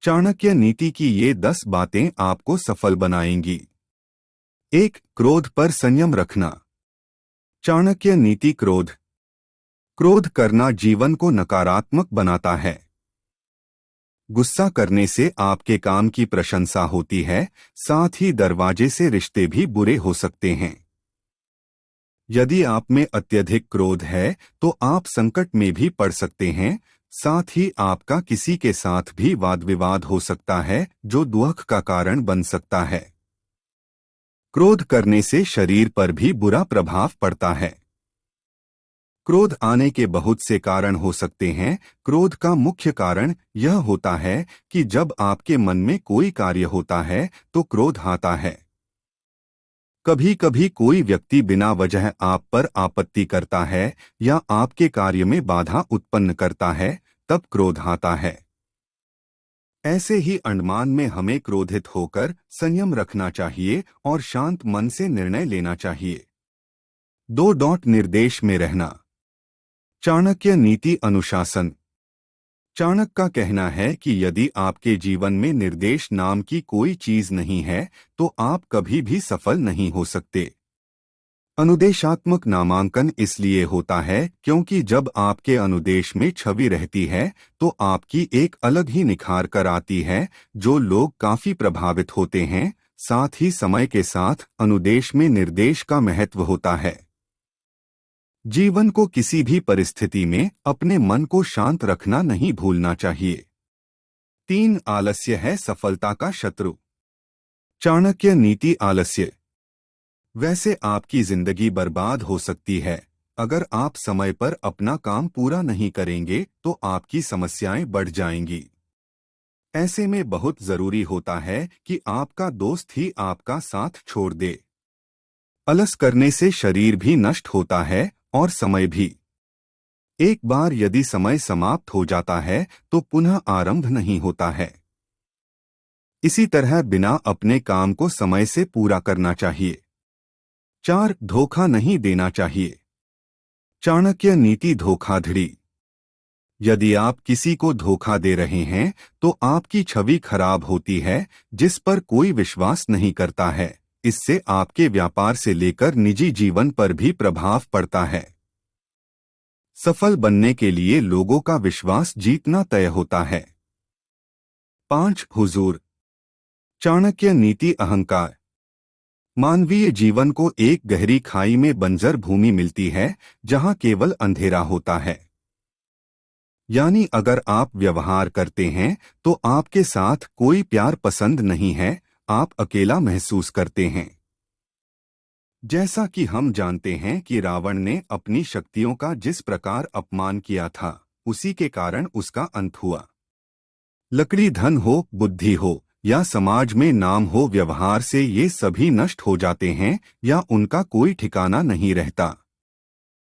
चाणक्य नीति की ये 10 बातें आपको सफल बनाएंगी। 1. क्रोध पर संयम रखना। चाणक्य नीति क्रोध करना जीवन को नकारात्मक बनाता है। गुस्सा करने से आपके काम की प्रशंसा होती है, साथ ही दरवाजे से रिश्ते भी बुरे हो सकते हैं। यदि आप में अत्यधिक क्रोध है तो आप संकट में भी पड़ सकते हैं, साथ ही आपका किसी के साथ भी वाद विवाद हो सकता है जो दुख का कारण बन सकता है। क्रोध करने से शरीर पर भी बुरा प्रभाव पड़ता है। क्रोध आने के बहुत से कारण हो सकते हैं। क्रोध का मुख्य कारण यह होता है कि जब आपके मन में कोई कार्य होता है तो क्रोध आता है। कभी कभी कोई व्यक्ति बिना वजह आप पर आपत्ति करता है या आपके कार्य में बाधा उत्पन्न करता है, तब क्रोध आता है। ऐसे ही अंडमान में हमें क्रोधित होकर संयम रखना चाहिए और शांत मन से निर्णय लेना चाहिए। 2. निर्देश में रहना। चाणक्य नीति अनुशासन। चाणक्य का कहना है कि यदि आपके जीवन में निर्देश नाम की कोई चीज नहीं है तो आप कभी भी सफल नहीं हो सकते। अनुदेशात्मक नामांकन इसलिए होता है क्योंकि जब आपके अनुदेश में छवि रहती है तो आपकी एक अलग ही निखार कर आती है, जो लोग काफी प्रभावित होते हैं। साथ ही समय के साथ अनुदेश में निर्देश का महत्व होता है। जीवन को किसी भी परिस्थिति में अपने मन को शांत रखना नहीं भूलना चाहिए। 3. आलस्य है सफलता का शत्रु। चाणक्य नीति आलस्य। वैसे आपकी जिंदगी बर्बाद हो सकती है। अगर आप समय पर अपना काम पूरा नहीं करेंगे तो आपकी समस्याएं बढ़ जाएंगी। ऐसे में बहुत जरूरी होता है कि आपका दोस्त ही आपका साथ छोड़ दे। आलस करने से शरीर भी नष्ट होता है और समय भी। एक बार यदि समय समाप्त हो जाता है तो पुनः आरंभ नहीं होता है। इसी तरह बिना अपने काम को समय से पूरा करना चाहिए। 4. धोखा नहीं देना चाहिए। चाणक्य नीति धोखाधड़ी। यदि आप किसी को धोखा दे रहे हैं तो आपकी छवि खराब होती है, जिस पर कोई विश्वास नहीं करता है। इससे आपके व्यापार से लेकर निजी जीवन पर भी प्रभाव पड़ता है। सफल बनने के लिए लोगों का विश्वास जीतना तय होता है। 5. हुजूर। चाणक्य नीति अहंकार। मानवीय जीवन को एक गहरी खाई में बंजर भूमि मिलती है जहां केवल अंधेरा होता है। यानी अगर आप व्यवहार करते हैं तो आपके साथ कोई प्यार पसंद नहीं है, आप अकेला महसूस करते हैं। जैसा कि हम जानते हैं कि रावण ने अपनी शक्तियों का जिस प्रकार अपमान किया था, उसी के कारण उसका अंत हुआ। लकड़ी धन हो, बुद्धि हो या समाज में नाम हो, व्यवहार से ये सभी नष्ट हो जाते हैं या उनका कोई ठिकाना नहीं रहता।